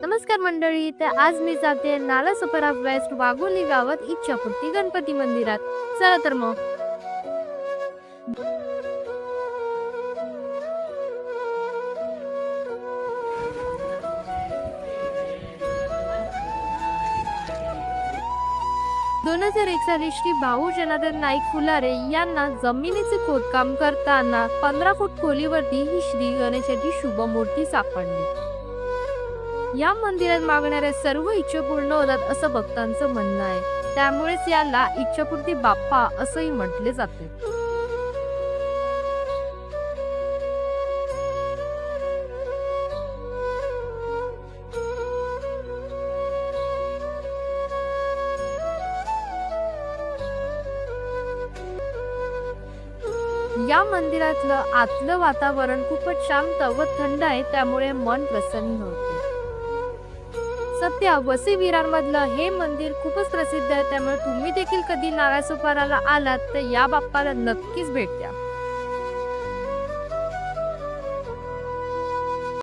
नमस्कार मंडळी. तर आज मी जाते नालासोपारा वेस्ट वाघोली गावात इच्छापूर्ती गणपती मंदिरात. चला तर मग. दोन हजार एक साली श्री भाऊ जनार्दन नाईक फुलारे यांना जमिनीचे खोदकाम करताना 15 फूट खोलीवरती ही श्री गणेशाची शुभ मूर्ती सापडली. या मंदिरात मागणाऱ्या सर्व इच्छा पूर्ण होतात असं भक्तांचं म्हणणं आहे. त्यामुळेच याला इच्छापूर्ती बाप्पा असंही म्हटले जाते. या मंदिरातलं आतलं वातावरण खूपच शांत व थंड आहे, त्यामुळे मन प्रसन्न होते. सध्या वसई विरारमधलं हे मंदिर खूपच प्रसिद्ध आहे, त्यामुळे तुम्ही देखील कधी नालासोपाराला आलात तर या बाप्पाला नक्कीच भेट द्या.